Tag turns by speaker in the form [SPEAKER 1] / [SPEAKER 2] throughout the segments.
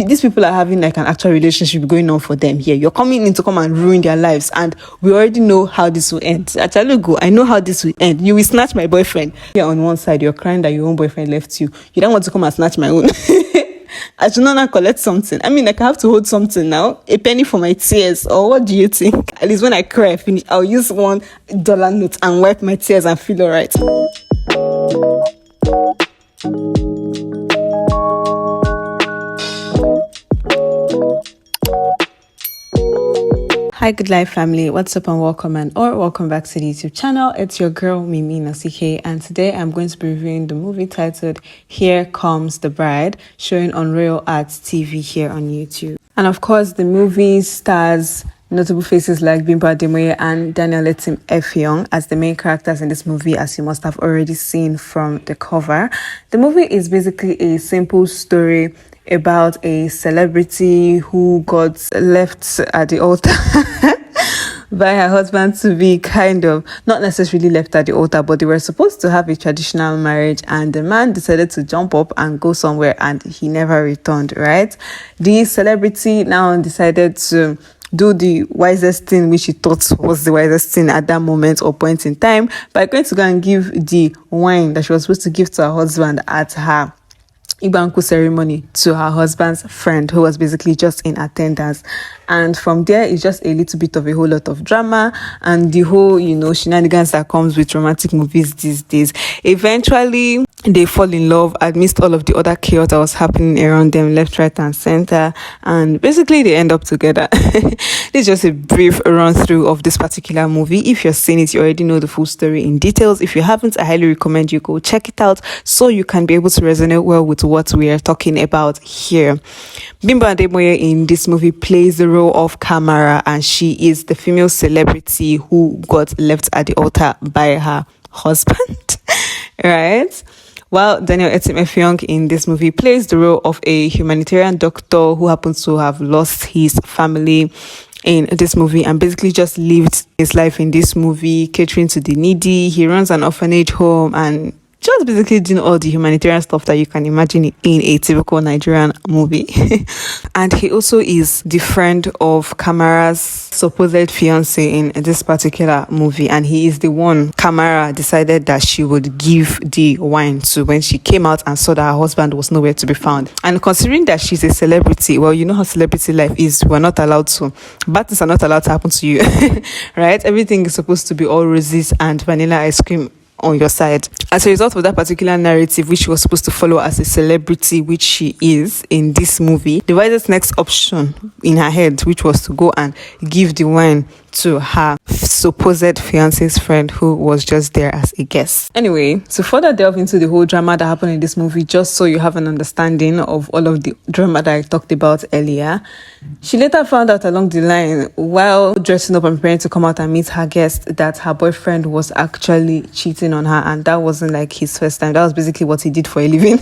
[SPEAKER 1] these people are having like an actual relationship going on for them here. You're coming in to come and ruin their lives, and we already know how this will end. Achalugo, I know how this will end. You will snatch my boyfriend. You're on one side, you're crying that your own boyfriend left you. You don't want to come and snatch my own. I should not collect something. I mean, like, I have to hold something now. A penny for my tears. Or what do you think? At least when I cry, I finish, I'll use $1 note and wipe my tears and feel alright. Hi, Good Life family. What's up and welcome back to the YouTube channel. It's your girl Mimi Nasike, and today I'm going to be reviewing the movie titled Here Comes the Bride, showing on Royal Arts TV here on YouTube. And of course, the movie stars notable faces like Bimbo, Ademoye and Etim Effiong as the main characters in this movie, as you must have already seen from the cover. The movie is basically a simple story about a celebrity who got left at the altar by her husband to be kind of, not necessarily left at the altar, but they were supposed to have a traditional marriage, and the man decided to jump up and go somewhere and he never returned, right? The celebrity now decided to do the wisest thing, which he thought was the wisest thing at that moment or point in time, by going to go and give the wine that she was supposed to give to her husband at her Ibanku ceremony to her husband's friend, who was basically just in attendance. And from there, it's just a little bit of a whole lot of drama and the whole, shenanigans that comes with romantic movies these days. Eventually, they fall in love amidst all of the other chaos that was happening around them, left, right, and center. And basically, they end up together. This is just a brief run through of this particular movie. If you're seeing it, you already know the full story in details. If you haven't, I highly recommend you go check it out so you can be able to resonate well with what we are talking about here. Bimbo Ademoye in this movie plays the role of Kamara, and she is the female celebrity who got left at the altar by her husband, right? While Etim Effiong in this movie plays the role of a humanitarian doctor who happens to have lost his family in this movie and basically just lived his life in this movie, catering to the needy. He runs an orphanage home and just basically doing all the humanitarian stuff that you can imagine in a typical Nigerian movie. And he also is the friend of Kamara's supposed fiance in this particular movie, and he is the one Kamara decided that she would give the wine to when she came out and saw that her husband was nowhere to be found. And considering that she's a celebrity, well, you know how celebrity life is. We're not allowed to, bad things are not allowed to happen to you. Right? Everything is supposed to be all roses and vanilla ice cream on your side. As a result of that particular narrative, which she was supposed to follow as a celebrity, which she is in this movie, the wisest next option in her head, which was to go and give the wine to her supposed fiance's friend who was just there as a guest. Anyway, to further delve into the whole drama that happened in this movie, just so you have an understanding of all of the drama that I talked about earlier, she later found out along the line, while dressing up and preparing to come out and meet her guest, that her boyfriend was actually cheating on her, and that wasn't like his first time. That was basically what he did for a living.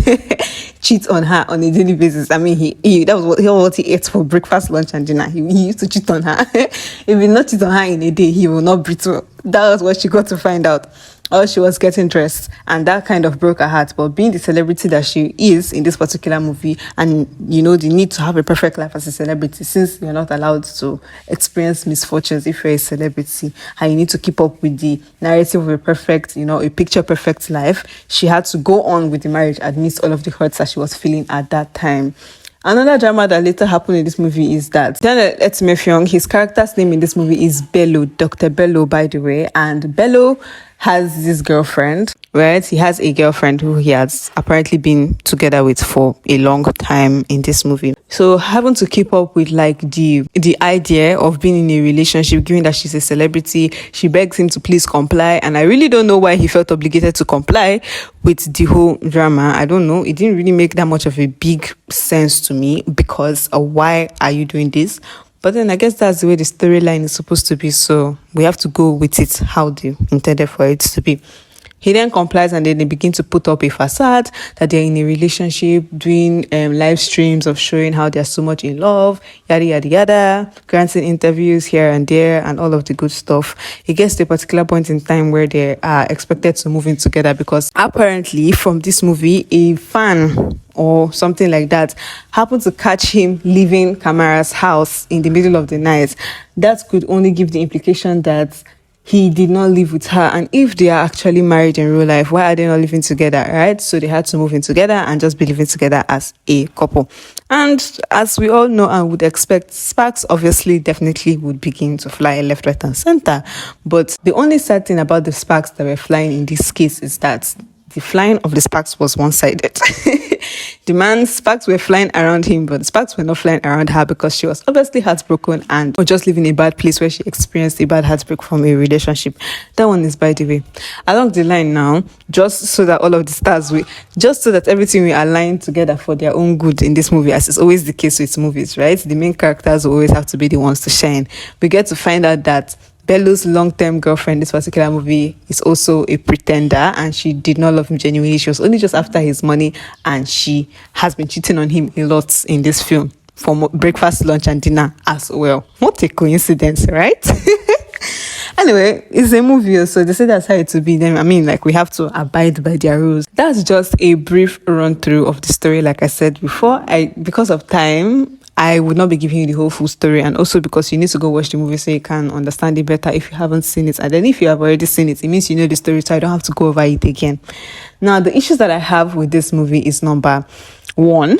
[SPEAKER 1] Cheat on her on a daily basis. I mean, that was what he ate for breakfast, lunch, and dinner. He used to cheat on her. If he not cheat on her in a day, he will not breathe. So that was what she got to find out. Or she was getting dressed, and that kind of broke her heart. But being the celebrity that she is in this particular movie, and the need to have a perfect life as a celebrity, since you're not allowed to experience misfortunes if you're a celebrity, and you need to keep up with the narrative of a perfect, a picture perfect life, she had to go on with the marriage amidst all of the hurts that she was feeling at that time. Another drama that later happened in this movie is that Etim Effiong, his character's name in this movie is Bello, Dr. Bello, by the way, and Bello has this girlfriend, right? He has a girlfriend who he has apparently been together with for a long time in this movie. So having to keep up with like the idea of being in a relationship, given that she's a celebrity, she begs him to please comply, and I really don't know why he felt obligated to comply with the whole drama. I don't know. It didn't really make that much of a big sense to me, because why are you doing this? But then I guess that's the way the storyline is supposed to be, so we have to go with it how they intended for it to be. He then complies, and then they begin to put up a facade that they're in a relationship, doing live streams of showing how they're so much in love, yada, yada, yada, granting interviews here and there, and all of the good stuff. It gets to a particular point in time where they are expected to move in together, because apparently from this movie, a fan or something like that happened to catch him leaving Kamara's house in the middle of the night. That could only give the implication that he did not live with her. And if they are actually married in real life, why are they not living together, right? So they had to move in together and just be living together as a couple. And as we all know and would expect, sparks obviously definitely would begin to fly left, right, and center. But the only sad thing about the sparks that were flying in this case is that the flying of the sparks was one-sided. The man's sparks were flying around him, but the sparks were not flying around her, because she was obviously heartbroken and just living a bad place where she experienced a bad heartbreak from a relationship. That one is by the way. Along the line now, just so that all of the stars just so that everything will align together for their own good in this movie, as is always the case with movies, right? The main characters will always have to be the ones to shine. We get to find out that Bello's long-term girlfriend in this particular movie is also a pretender, and she did not love him genuinely. She was only just after his money, and she has been cheating on him a lot in this film, for breakfast, lunch, and dinner as well. What a coincidence, right? Anyway, it's a movie, so they say that's how it will be. Then, I mean, like, we have to abide by their rules. That's just a brief run-through of the story. Like I said before, because of time, I would not be giving you the whole full story, and also because you need to go watch the movie so you can understand it better if you haven't seen it. And then if you have already seen it, it means you know the story, so I don't have to go over it again. Now, the issues that I have with this movie is number one.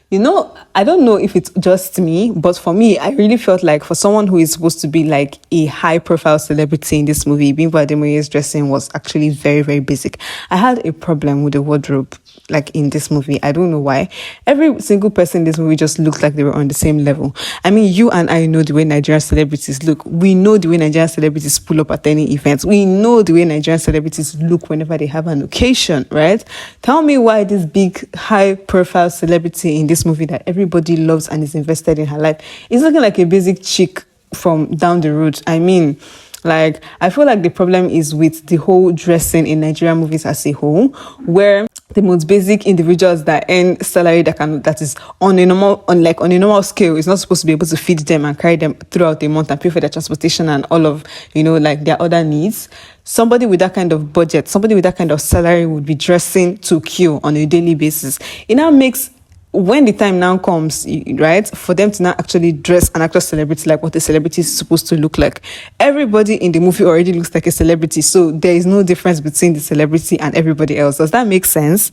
[SPEAKER 1] I don't know if it's just me, but for me, I really felt like for someone who is supposed to be like a high-profile celebrity in this movie, Bimbo Ademoye's dressing was actually very, very basic. I had a problem with the wardrobe, like in this movie. I don't know why. Every single person in this movie just looked like they were on the same level. I mean, you and I know the way Nigerian celebrities look. We know the way Nigerian celebrities pull up at any event. We know the way Nigerian celebrities look whenever they have an occasion, right? Tell me why this big, high-profile celebrity in this movie that everybody loves and is invested in her life is looking like a basic chick from down the road. I mean, like, I feel like the problem is with the whole dressing in Nigerian movies as a whole, where the most basic individuals that earn salary that is on a normal scale is not supposed to be able to feed them and carry them throughout the month and pay for their transportation and all of, like, their other needs. Somebody with that kind of budget, somebody with that kind of salary would be dressing to kill on a daily basis. It now makes, when the time now comes, right, for them to now actually dress an actual celebrity like what a celebrity is supposed to look like. Everybody in the movie already looks like a celebrity, so there is no difference between the celebrity and everybody else. Does that make sense?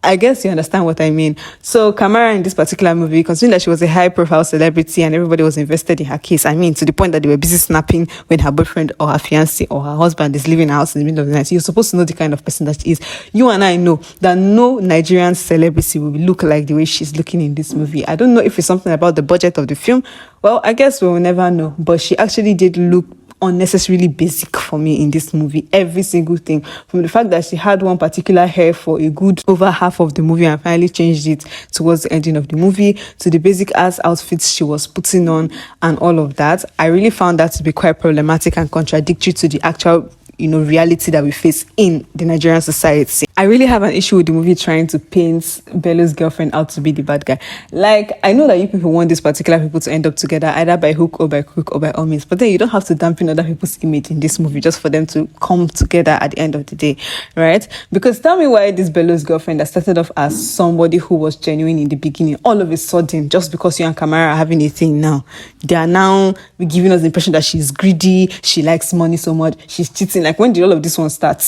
[SPEAKER 1] I guess you understand what I mean. So Kamara in this particular movie, considering that she was a high-profile celebrity and everybody was invested in her case, I mean, to the point that they were busy snapping when her boyfriend or her fiancé or her husband is leaving the house in the middle of the night. So you're supposed to know the kind of person that she is. You and I know that no Nigerian celebrity will look like the way she's looking in this movie. I don't know if it's something about the budget of the film. Well, I guess we'll never know. But she actually did look unnecessarily basic for me in this movie. Every single thing, from the fact that she had one particular hair for a good over half of the movie and finally changed it towards the ending of the movie, to the basic ass outfits she was putting on and all of that. I really found that to be quite problematic and contradictory to the actual reality that we face in the Nigerian society. I really have an issue with the movie trying to paint Bello's girlfriend out to be the bad guy. Like, I know that you people want these particular people to end up together either by hook or by crook or by all means, but then you don't have to dampen other people's image in this movie just for them to come together at the end of the day, right? Because tell me why this Bello's girlfriend that started off as somebody who was genuine in the beginning, all of a sudden, just because you and Kamara are having a thing now, they are now giving us the impression that she's greedy, she likes money so much, she's cheating. Like, when did all of this one start?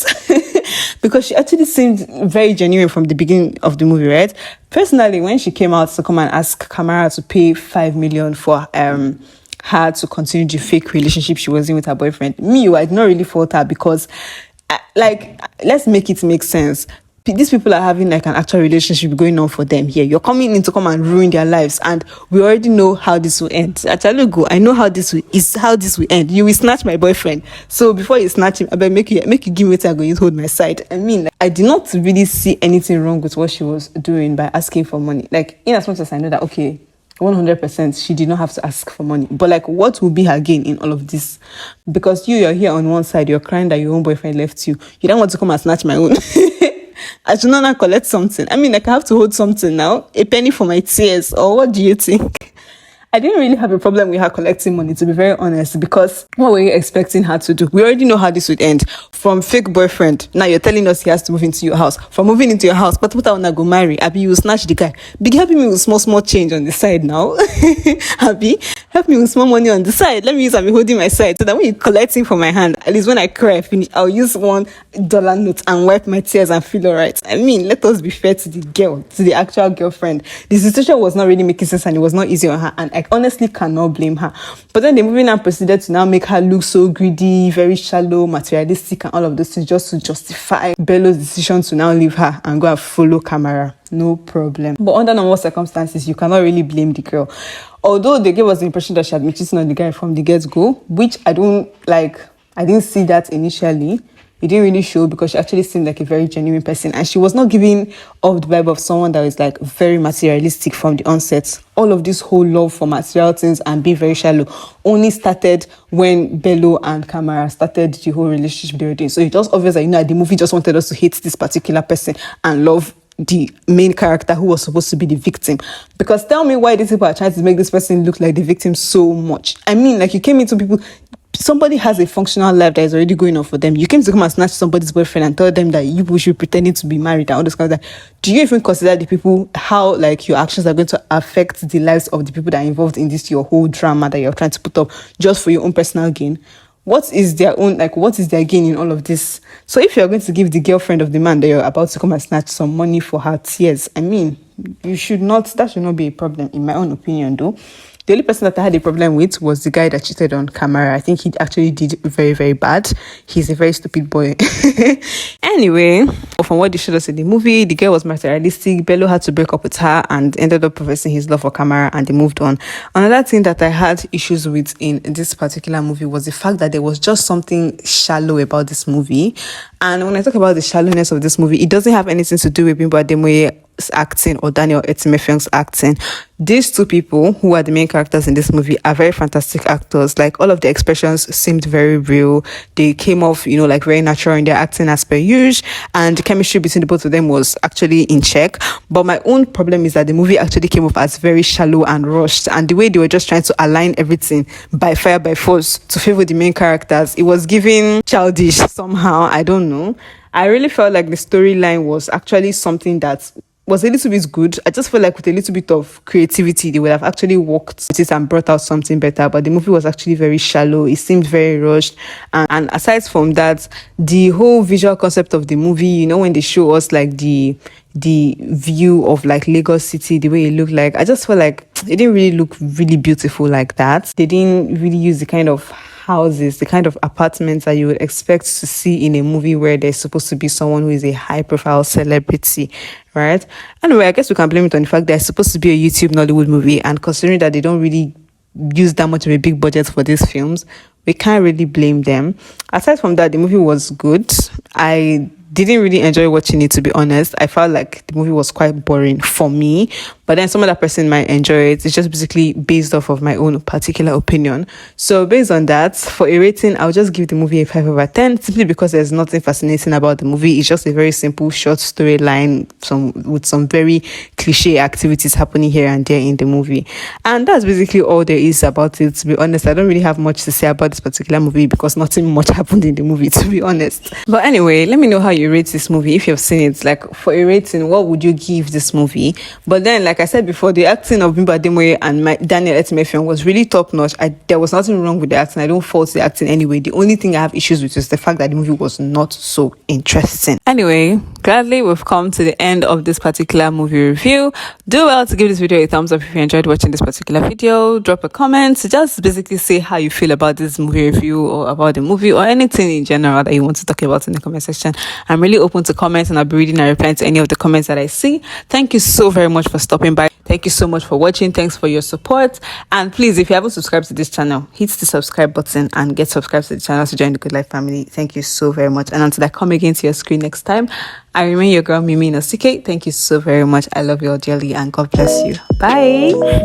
[SPEAKER 1] Because she actually seemed very genuine from the beginning of the movie, right? Personally, when she came out to come and ask Kamara to pay 5 million for her to continue the fake relationship she was in with her boyfriend, I did not really fault her because, let's make it make sense. These people are having like an actual relationship going on for them here. You're coming in to come and ruin their lives, and we already know how this will end. Actually, I know how this will end. You will snatch my boyfriend. So before you snatch him, I better make you give me what I'm going to hold my side. I mean, I did not really see anything wrong with what she was doing by asking for money. Like, in as much as I know that, okay, 100%, she did not have to ask for money. But like, what will be her gain in all of this? Because you're here on one side, you're crying that your own boyfriend left you. You don't want to come and snatch my own. I should not collect something. I mean, like, I have to hold something now. A penny for my tears. Or what do you think? I didn't really have a problem with her collecting money, to be very honest, because what were you expecting her to do? We already know how this would end. From fake boyfriend, now you're telling us he has to move into your house. From moving into your house, but what I wanna go marry, Abby, you snatch the guy. Big helping me with small change on the side now. Abby, help me with small money on the side. Let me use Abby holding my side so that when you're collecting from my hand, at least when I cry, finish, I'll use $1 note and wipe my tears and feel alright. I mean, let us be fair to the girl, to the actual girlfriend. The situation was not really making sense and it was not easy on her, and I honestly cannot blame her. But then the movie now proceeded to now make her look so greedy, very shallow, materialistic, and all of those things just to justify Bello's decision to now leave her and go and follow Camara. No problem. But under normal circumstances, you cannot really blame the girl. Although they gave us the impression that she had been cheating on the guy from the get-go, which I don't like. I didn't see that initially. It didn't really show because she actually seemed like a very genuine person, and she was not giving off the vibe of someone that was like very materialistic from the onset. All of this whole love for material things and being very shallow only started when Bello and Camara started the whole relationship they were doing. So it's just obvious that, you know, the movie just wanted us to hate this particular person and love the main character who was supposed to be the victim. Because tell me why these people are trying to make this person look like the victim so much. I mean, like, you came into people, somebody has a functional life that is already going on for them. You came to come and snatch somebody's boyfriend and tell them that you should be pretending to be married and all this kind of thing. Do you even consider the people, how like your actions are going to affect the lives of the people that are involved in this, your whole drama that you're trying to put up just for your own personal gain? What is their gain in all of this? So if you're going to give the girlfriend of the man that you're about to come and snatch some money for her tears, I mean, that should not be a problem, in my own opinion, though. The only person that I had a problem with was the guy that cheated on Camara. I think he actually did very, very bad. He's a very stupid boy. Anyway, from what they showed us in the movie, the girl was materialistic. Bello had to break up with her and ended up professing his love for Camara, and they moved on. Another thing that I had issues with in this particular movie was the fact that there was just something shallow about this movie. And when I talk about the shallowness of this movie, it doesn't have anything to do with Bimbo Ademoye acting or Daniel Etim Effiong's acting. These two people who are the main characters in this movie are very fantastic actors. Like, all of the expressions seemed very real. They came off, you know, like very natural in their acting as per usual, and the chemistry between the both of them was actually in check. But my own problem is that the movie actually came off as very shallow and rushed, and the way they were just trying to align everything by fire by force to favor the main characters, it was giving childish somehow. I don't know. I really felt like the storyline was actually something that was a little bit good. I just felt like with a little bit of creativity, they would have actually worked with it and brought out something better. But the movie was actually very shallow. It seemed very rushed. And aside from that, the whole visual concept of the movie, you know, when they show us like the view of like Lagos City, the way it looked like, I just felt like it didn't really look really beautiful like that. They didn't really use the kind of houses, the kind of apartments that you would expect to see in a movie where there's supposed to be someone who is a high profile celebrity, right? Anyway, I guess we can blame it on the fact that it's supposed to be a YouTube Nollywood movie, and considering that they don't really use that much of a big budget for these films, we can't really blame them. Aside from that, the movie was good. I didn't really enjoy watching it, to be honest. I felt like the movie was quite boring for me, but then some other person might enjoy it. It's just basically based off of my own particular opinion. So based on that, for a rating, I'll just give the movie a 5/10, simply because there's nothing fascinating about the movie. It's just a very simple short storyline with some very cliche activities happening here and there in the movie. And that's basically all there is about it, to be honest. I don't really have much to say about this particular movie because nothing much happened in the movie, to be honest. But anyway, let me know how you rate this movie if you've seen it. Like, for a rating, what would you give this movie? But then, like I said before, the acting of Bimbo Ademoye and Daniel Etim Effiong was really top notch. There was nothing wrong with the acting. I don't fault the acting anyway. The only thing I have issues with is the fact that the movie was not so interesting. Anyway, gladly we've come to the end of this particular movie review. Do well to give this video a thumbs up if you enjoyed watching this particular video. Drop a comment to just basically say how you feel about this movie review or about the movie or anything in general that you want to talk about in the comment section. I'm really open to comments, and I'll be reading and replying to any of the comments that I see. Thank you so very much for stopping by. Thank you so much for watching. Thanks for your support. And please, if you haven't subscribed to this channel, hit the subscribe button and get subscribed to the channel to join the Good Life family. Thank you so very much. And until I come again to your screen next time, I remain your girl, Mimi Nosike. Thank you so very much. I love you all dearly, and God bless you. Bye.